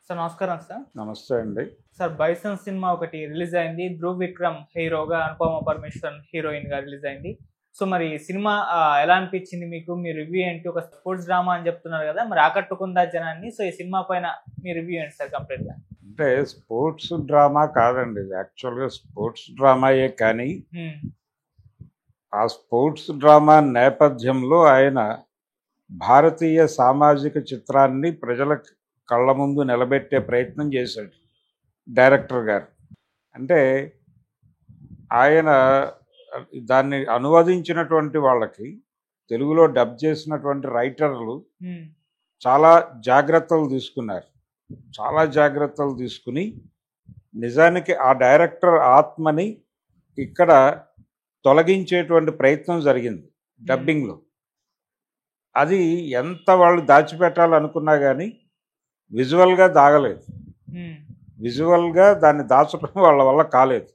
Sir నమస్కారం sir. నమస్తే అండి. సార్ 'బైసన్' సినిమా ఒకటి రిలీజ్ అయింది. ధ్రువ్ విక్రమ్ హీరోగా, అనుపమ పరమేశ్వరన్ హీరోయిన్‌గా రిలీజ్ అయింది. సో మరి ఈ సినిమా ఎలా అనిపించింది మీకు? మీ రివ్యూ ఏంటి? ఒక స్పోర్ట్స్ డ్రామా అని చెప్తున్నారు కదా! మరి ఆకట్టుకుందా జనాన్ని? సో ఈ సినిమా పైన మీ రివ్యూ ఏంటి సార్ కంప్లీట్‌గా? అంటే స్పోర్ట్స్ డ్రామా కాదండి. ఇది యాక్చువల్‌గా స్పోర్ట్స్ డ్రామాయే కానీ, హ్మ్. ఆ స్పోర్ట్స్ డ్రామా నేపథ్యంలో ఆయన భారతీయ సామాజిక చిత్రాన్ని ప్రజల కళ్ళ ముందు నిలబెట్టే ప్రయత్నం చేశాడు డైరెక్టర్ గారు. అంటే ఆయన దాన్ని అనువదించినటువంటి వాళ్ళకి, తెలుగులో డబ్ చేసినటువంటి రైటర్లు హ్మ్. చాలా జాగ్రత్తలు తీసుకున్నారు. చాలా జాగ్రత్తలు తీసుకుని నిజానికి ఆ డైరెక్టర్ ఆత్మని ఇక్కడ తొలగించేటువంటి ప్రయత్నం జరిగింది డబ్బింగ్లో. అది ఎంత వాళ్ళు దాచిపెట్టాలనుకున్నా కానీ విజువల్గా దాగలేదు. హ్మ్. విజువల్గా దాన్ని దాచడం వాళ్ళ వల్ల కాలేదు.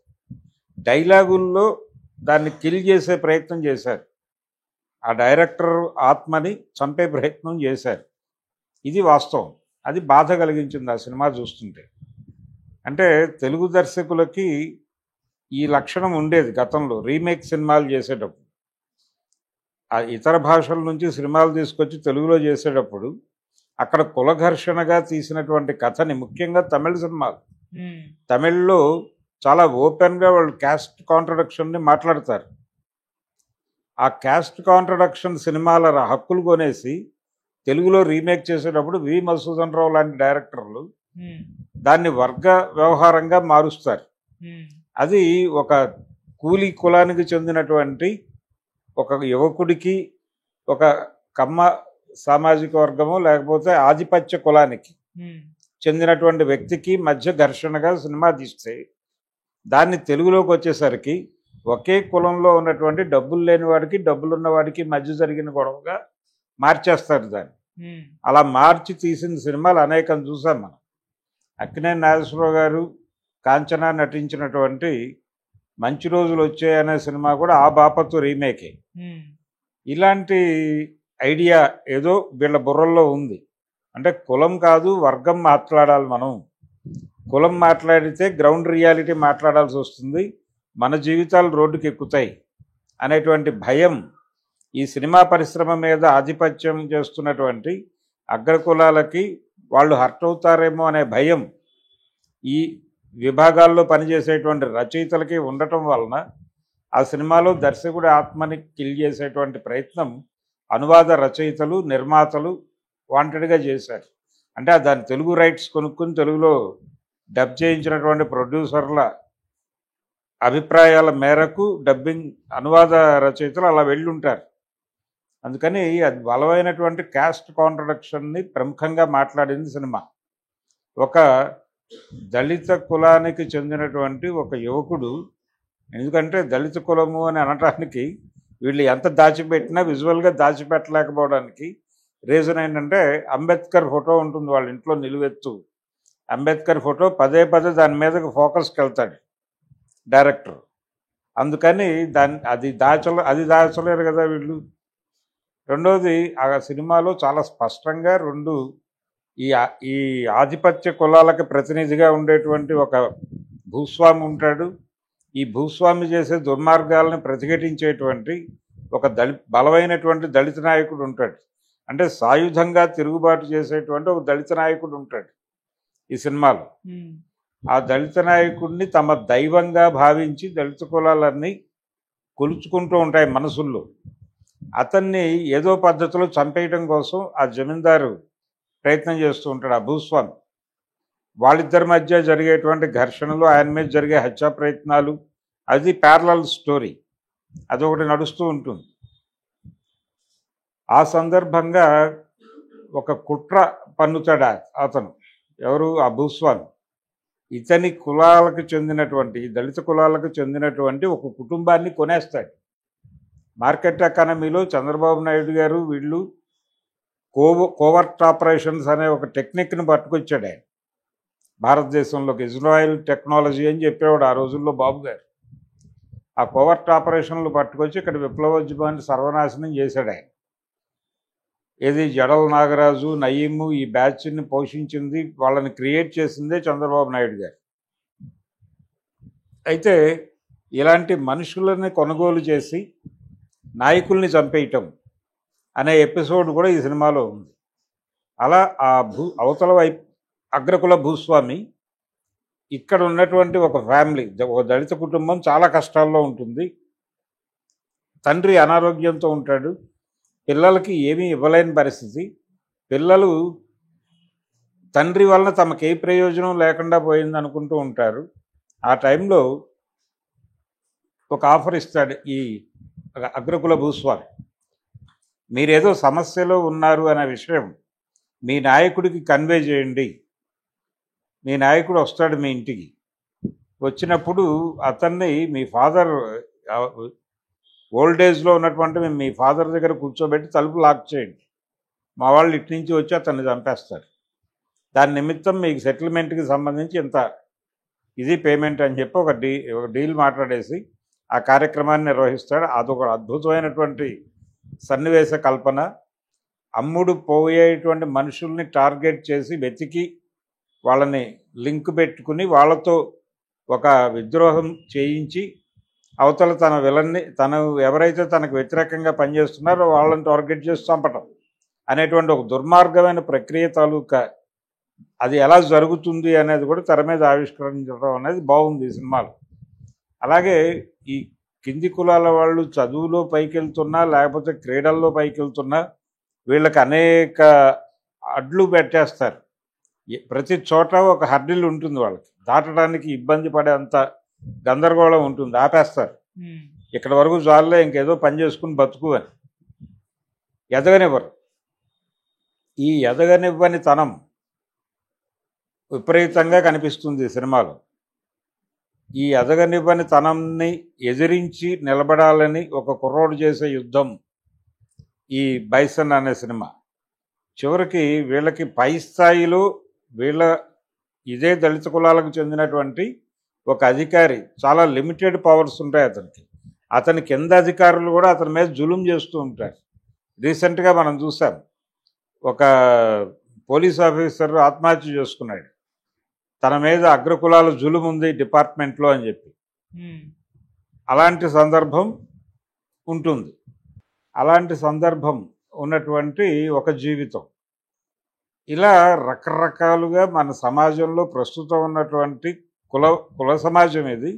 డైలాగుల్లో దాన్ని కిల్ చేసే ప్రయత్నం చేశారు. ఆ డైరెక్టర్ ఆత్మని చంపే ప్రయత్నం చేశారు. ఇది వాస్తవం. అది బాధ కలిగించింది ఆ సినిమా చూస్తుంటే. అంటే తెలుగు దర్శకులకి ఈ లక్షణం ఉండేది గతంలో రీమేక్ సినిమాలు చేసేటప్పుడు. ఆ ఇతర భాషల నుంచి సినిమాలు తీసుకొచ్చి తెలుగులో చేసేటప్పుడు అక్కడ కులఘర్షణగా తీసినటువంటి కథని, ముఖ్యంగా తమిళ సినిమాలు, హ్మ్. తమిళ్లో చాలా ఓపెన్గా వాళ్ళు క్యాస్ట్ కాంట్రడక్షన్ని మాట్లాడతారు. ఆ క్యాస్ట్ కాంట్రడక్షన్ సినిమాల హక్కులు కొనేసి తెలుగులో రీమేక్ చేసేటప్పుడు వి మధుసూదన్ రావు లాంటి డైరెక్టర్లు హ్మ్. దాన్ని వర్గ వ్యవహారంగా మారుస్తారు. హ్మ్. అది ఒక కూలీ కులానికి చెందినటువంటి ఒక యువకుడికి, ఒక కమ్మ సామాజిక వర్గము, లేకపోతే ఆధిపత్య కులానికి హ్మ్. చెందినటువంటి వ్యక్తికి మధ్య ఘర్షణగా సినిమా తీస్తే, దాన్ని తెలుగులోకి వచ్చేసరికి ఒకే కులంలో ఉన్నటువంటి డబ్బులు లేని వాడికి, డబ్బులున్న వాడికి మధ్య జరిగిన గొడవగా మార్చేస్తారు దాన్ని. హ్మ్. అలా మార్చి తీసిన సినిమాలు అనేకం చూసాం మనం. అక్కినేని నాగేశ్వరరావు గారు, కాంచన నటించినటువంటి మంచి రోజులు వచ్చాయనే సినిమా కూడా ఆ బాపత్తు రీమేకే. హ్మ్. ఇలాంటి ఐడియా ఏదో వీళ్ళ బుర్రల్లో ఉంది. అంటే కులం కాదు, వర్గం మాట్లాడాలి మనం. కులం మాట్లాడితే గ్రౌండ్ రియాలిటీ మాట్లాడాల్సి వస్తుంది, మన జీవితాలు రోడ్డుకి ఎక్కుతాయి అనేటువంటి భయం ఈ సినిమా పరిశ్రమ మీద ఆధిపత్యం చేస్తున్నటువంటి అగ్రకులాలకి, వాళ్ళు హర్ట్ అవుతారేమో అనే భయం ఈ విభాగాల్లో పనిచేసేటువంటి రచయితలకి ఉండటం వలన ఆ సినిమాలో దర్శకుడి ఆత్మని కిల్ చేసేటువంటి ప్రయత్నం అనువాద రచయితలు, నిర్మాతలు వాంటెడ్గా చేశారు. అంటే దాని తెలుగు రైట్స్ కొనుక్కుని తెలుగులో డబ్ చేయించినటువంటి ప్రొడ్యూసర్ల అభిప్రాయాల మేరకు డబ్బింగ్ అనువాద రచయితలు అలా వెళ్ళుంటారు. అందుకని అది బలమైనటువంటి క్యాస్ట్ కాంట్రడక్షన్ని ప్రముఖంగా మాట్లాడింది సినిమా. ఒక దళిత కులానికి చెందినటువంటి ఒక యువకుడు, ఎందుకంటే దళిత కులము అని అనటానికి వీళ్ళు ఎంత దాచిపెట్టినా విజువల్గా దాచిపెట్టలేకపోవడానికి రీజన్ ఏంటంటే, అంబేద్కర్ ఫోటో ఉంటుంది వాళ్ళ ఇంట్లో నిలువెత్తు. అంబేద్కర్ ఫోటో పదే పదే దాని మీదకి ఫోకస్కి వెళ్తాడు డైరెక్టర్. అందుకని అది దాచలేరు కదా వీళ్ళు. రెండోది, ఆ సినిమాలో చాలా స్పష్టంగా ఈ ఆధిపత్య కులాలకు ప్రతినిధిగా ఉండేటువంటి ఒక భూస్వామి ఉంటాడు. ఈ భూస్వామి చేసే దుర్మార్గాలను ప్రతిఘటించేటువంటి ఒక బలమైనటువంటి దళిత నాయకుడు ఉంటాడు. అంటే సాయుధంగా తిరుగుబాటు చేసేటువంటి ఒక దళిత నాయకుడు ఉంటాడు ఈ సినిమాలో. హ్మ్. ఆ దళిత నాయకుడిని తమ దైవంగా భావించి దళిత కులాలన్నీ కొలుచుకుంటూ ఉంటాయి మనసుల్లో. అతన్ని ఏదో పద్ధతిలో చంపేయడం కోసం ఆ జమీందారు ప్రయత్నం చేస్తూ ఉంటాడు, ఆ భూస్వామి. వాళ్ళిద్దరి మధ్య జరిగేటువంటి ఘర్షణలు, ఆయన మీద జరిగే హత్యా ప్రయత్నాలు, అది ప్యారలల్ స్టోరీ, అదొకటి నడుస్తూ ఉంటుంది. ఆ సందర్భంగా ఒక కుట్ర పన్నుతాడు అతను, ఎవరు, ఆ భూస్వామి. ఇతని కులాలకు చెందినటువంటి, దళిత కులాలకు చెందినటువంటి ఒక కుటుంబాన్ని కొనేస్తాడు. మార్కెట్ ఎకానమీలో చంద్రబాబు నాయుడు గారు వీళ్ళు కోవర్ట్ ఆపరేషన్స్ అనే ఒక టెక్నిక్ని పట్టుకొచ్చాడు ఆయన భారతదేశంలోకి. ఇజ్రాయెల్ టెక్నాలజీ అని చెప్పేవాడు ఆ రోజుల్లో బాబు గారు. ఆ కోవర్ట్ ఆపరేషన్లు పట్టుకొచ్చి ఇక్కడ విప్లవోద్యమాన్ని సర్వనాశనం చేశాడు ఆయన. ఏది జడల నాగరాజు, నయీము ఈ బ్యాచ్ని పోషించింది, వాళ్ళని క్రియేట్ చేసిందే చంద్రబాబు నాయుడు గారు. అయితే ఇలాంటి మనుషులని కొనుగోలు చేసి నాయకుల్ని చంపేయటం అనే ఎపిసోడ్ కూడా ఈ సినిమాలో ఉంది. అలా ఆ అవతల వైపు అగ్రకుల భూస్వామి ఇక్కడ ఉన్నటువంటి ఒక ఫ్యామిలీ, ఒక దళిత కుటుంబం చాలా కష్టాల్లో ఉంటుంది. తండ్రి అనారోగ్యంతో ఉంటాడు, పిల్లలకి ఏమీ ఇవ్వలేని పరిస్థితి. పిల్లలు తండ్రి వలన తమకు ఏ ప్రయోజనం లేకుండా పోయింది అనుకుంటూ ఉంటారు. ఆ టైంలో ఒక ఆఫర్ ఇస్తాడు ఈ అగ్రకుల భూస్వామి. మీరేదో సమస్యలో ఉన్నారు అనే విషయం మీ నాయకుడికి కన్వే చేయండి, మీ నాయకుడు వస్తాడు మీ ఇంటికి, వచ్చినప్పుడు అతన్ని మీ ఫాదర్ ఓల్డ్ ఏజ్లో ఉన్నటువంటి మీ ఫాదర్ దగ్గర కూర్చోబెట్టి తలుపు లాక్ చేయండి, మా వాళ్ళు ఇటు నుంచి వచ్చి అతన్ని చంపేస్తారు, దాని నిమిత్తం మీకు సెటిల్మెంట్కి సంబంధించి ఇంత ఇది పేమెంట్ అని చెప్పి ఒక డీల్ మాట్లాడేసి ఆ కార్యక్రమాన్ని నిర్వహిస్తాడు. అదొక అద్భుతమైనటువంటి సన్నివేశ కల్పన. అమ్ముడు పోయేటువంటి మనుషుల్ని టార్గెట్ చేసి వెతికి వాళ్ళని లింక్ పెట్టుకుని వాళ్ళతో ఒక విద్రోహం చేయించి అవతల తన విలన్ని, తను ఎవరైతే తనకు వ్యతిరేకంగా పనిచేస్తున్నారో వాళ్ళని టార్గెట్ చేసి చంపటం అనేటువంటి ఒక దుర్మార్గమైన ప్రక్రియ తాలూకా అది ఎలా జరుగుతుంది అనేది కూడా తెర మీద ఆవిష్కరించడం అనేది బాగుంది ఈ సినిమాలో. అలాగే ఈ కింది కులాల వాళ్ళు చదువులో పైకి వెళ్తున్నా లేకపోతే క్రీడల్లో పైకి వెళ్తున్నా వీళ్ళకి అనేక అడ్లు పెట్టేస్తారు. ప్రతి చోట ఒక హర్డిల్ ఉంటుంది, వాళ్ళకి దాటడానికి ఇబ్బంది పడే అంత గందరగోళం ఉంటుంది, ఆపేస్తారు. ఇక్కడ వరకు చాలే, ఇంకేదో పని చేసుకుని బతుకు అని. ఎదగనివ్వరు. ఈ ఎదగనివ్వని తనం విపరీతంగా కనిపిస్తుంది ఈ సినిమాలో. ఈ ఎదగనివ్వని తనంని ఎదిరించి నిలబడాలని ఒక కుర్రోడు చేసే యుద్ధం ఈ బైసన్ అనే సినిమా. చివరికి వీళ్ళకి పై స్థాయిలో ఇదే దళిత కులాలకు చెందినటువంటి ఒక అధికారి, చాలా లిమిటెడ్ పవర్స్ ఉంటాయి అతనికి, అతని కింద అధికారులు కూడా అతని మీద జులుం చేస్తూ ఉంటారు. రీసెంట్గా మనం చూసాం, ఒక పోలీస్ ఆఫీసర్ ఆత్మహత్య చేసుకున్నాడు, తన మీద అగ్రకులాల జులుం ఉంది డిపార్ట్మెంట్లో అని చెప్పి. అలాంటి సందర్భం ఉంటుంది. అలాంటి సందర్భం ఉన్నటువంటి ఒక జీవితం. ఇలా రకరకాలుగా మన సమాజంలో ప్రస్తుతం ఉన్నటువంటి కుల సమాజం ఇది.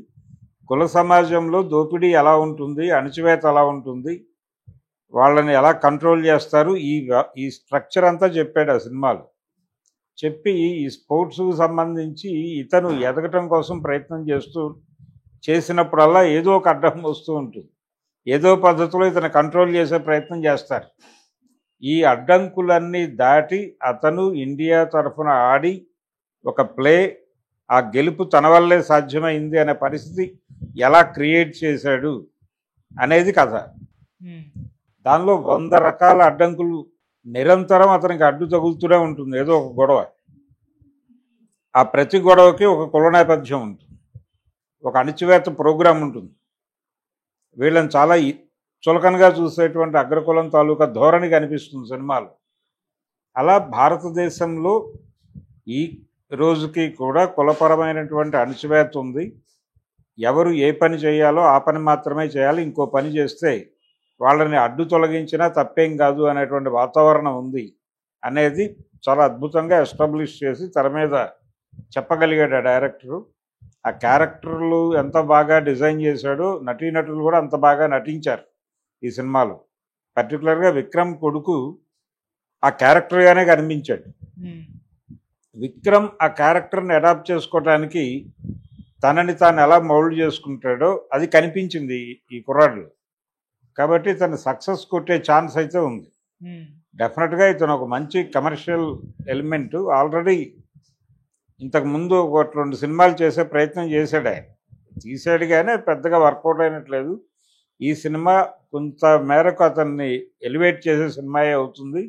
కుల సమాజంలో దోపిడీ ఎలా ఉంటుంది, అణచివేత ఎలా ఉంటుంది, వాళ్ళని ఎలా కంట్రోల్ చేస్తారు, ఈ స్ట్రక్చర్ అంతా చెప్పాడు ఆ సినిమాలో. చెప్పి ఈ స్పోర్ట్స్కు సంబంధించి ఇతను ఎదగటం కోసం ప్రయత్నం చేసినప్పుడల్లా ఏదో ఒక అడ్డం వస్తూ ఉంటుంది, ఏదో పద్ధతిలో ఇతను కంట్రోల్ చేసే ప్రయత్నం చేస్తారు. ఈ అడ్డంకులన్నీ దాటి అతను ఇండియా తరఫున ఆడి ఒక ప్లే, ఆ గెలుపు తన వల్లే సాధ్యమైంది అనే పరిస్థితి ఎలా క్రియేట్ చేశాడు అనేది కథ. దానిలో 100 రకాల అడ్డంకులు నిరంతరం అతనికి అడ్డు తగులుతూనే ఉంటుంది, ఏదో ఒక గొడవ. ఆ ప్రతి గొడవకి ఒక కుల నేపథ్యం ఉంటుంది, ఒక అణచివేత ప్రోగ్రాం ఉంటుంది. వీళ్ళని చాలా చులకనగా చూసేటువంటి అగ్రకులం తాలూకా ధోరణి కనిపిస్తుంది సినిమాలో. అలా భారతదేశంలో ఈ రోజుకి కూడా కులపరమైనటువంటి అణచివేత ఉంది. ఎవరు ఏ పని చేయాలో ఆ పని మాత్రమే చేయాలి, ఇంకో పని చేస్తే వాళ్ళని అడ్డు తొలగించినా తప్పేం కాదు అనేటువంటి వాతావరణం ఉంది అనేది చాలా అద్భుతంగా ఎస్టాబ్లిష్ చేసి తెర మీద చెప్పగలిగాడు ఆ డైరెక్టరు. ఆ క్యారెక్టర్లు ఎంత బాగా డిజైన్ చేశాడో నటీనటులు కూడా అంత బాగా నటించారు ఈ సినిమాలో. పర్టికులర్గా విక్రమ్ కొడుకు ఆ క్యారెక్టర్గానే కనిపించాడు. విక్రమ్ ఆ క్యారెక్టర్ని అడాప్ట్ చేసుకోవటానికి తనని తాను ఎలా మౌల్డ్ చేసుకుంటాడో అది కనిపించింది ఈ కుర్రాడులో. కాబట్టి ఇతను సక్సెస్ కొట్టే ఛాన్స్ అయితే ఉంది. డెఫినెట్గా ఇతను ఒక మంచి కమర్షియల్ ఎలిమెంటు. ఆల్రెడీ ఇంతకుముందు ఒక 2 సినిమాలు చేసే ప్రయత్నం చేశాడు ఆయన, తీసాడు కానీ పెద్దగా వర్కౌట్ అయినట్లేదు. ఈ సినిమా కొంత మేరకు అతన్ని ఎలివేట్ చేసే సినిమాయే అవుతుంది.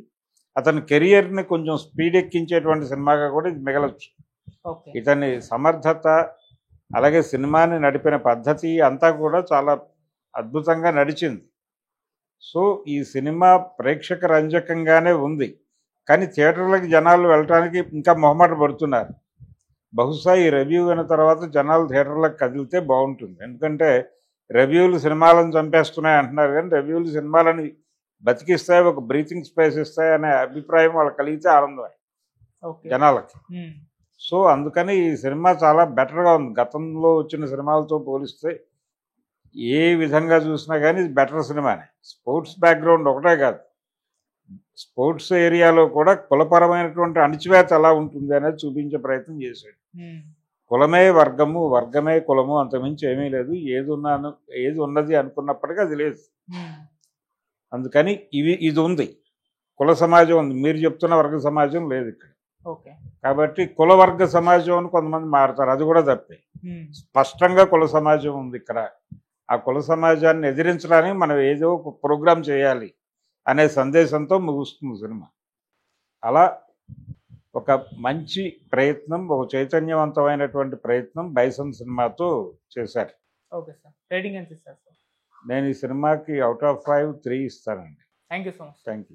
అతని కెరియర్ని కొంచెం స్పీడ్ ఎక్కించేటువంటి సినిమాగా కూడా ఇది మిగలచ్చు. ఇతని సమర్థత, అలాగే సినిమాని నడిపిన పద్ధతి అంతా కూడా చాలా అద్భుతంగా నడిచింది. సో ఈ సినిమా ప్రేక్షక రంజకంగానే ఉంది, కానీ థియేటర్లకు జనాలు వెళ్ళటానికి ఇంకా మొహమాట పడుతున్నారు. బహుశా ఈ రివ్యూ అయిన తర్వాత జనాలు థియేటర్లకు కదిలితే బాగుంటుంది. ఎందుకంటే రివ్యూలు సినిమాలను చంపేస్తున్నాయి అంటున్నారు, కానీ రివ్యూలు సినిమాలని బతికిస్తాయి, ఒక బ్రీతింగ్ స్పేస్ ఇస్తాయి అనే అభిప్రాయం వాళ్ళకి కలిగితే ఆనందమే ఓకే. జనాలకి. సో అందుకని ఈ సినిమా చాలా బెటర్గా ఉంది. గతంలో వచ్చిన సినిమాలతో పోలిస్తే ఏ విధంగా చూసినా కానీ ఇది బెటర్ సినిమానే. స్పోర్ట్స్ బ్యాక్గ్రౌండ్ ఒకటే కాదు, స్పోర్ట్స్ ఏరియాలో కూడా కులపరమైనటువంటి అణిచివేత ఎలా ఉంటుంది అనేది చూపించే ప్రయత్నం చేశాడు. కులమే వర్గము, వర్గమే కులము, అంతమించి ఏమీ లేదు. ఏది ఉన్నది అనుకున్నప్పటికీ అది లేదు. అందుకని ఇది ఉంది, కుల సమాజం ఉంది. మీరు చెప్తున్న వర్గ సమాజం లేదు ఇక్కడ. ఓకే. కాబట్టి కుల వర్గ సమాజం అని కొంతమంది మారుతారు, అది కూడా తప్పే. స్పష్టంగా కుల సమాజం ఉంది ఇక్కడ. ఆ కుల సమాజాన్ని ఎదిరించడానికి మనం ఏదో ఒక ప్రోగ్రాం చేయాలి అనే సందేశంతో ముగుస్తుంది సినిమా. అలా ఒక మంచి ప్రయత్నం, ఒక చైతన్యవంతమైనటువంటి ప్రయత్నం బైసన్ సినిమాతో చేశారు. ఓకే సార్, రేటింగ్ ఎంత ఇస్తారు సార్? నేను ఈ సినిమాకి అవుట్ ఆఫ్ 5 3 ఇస్తానండి. Thank you so much. Thank you.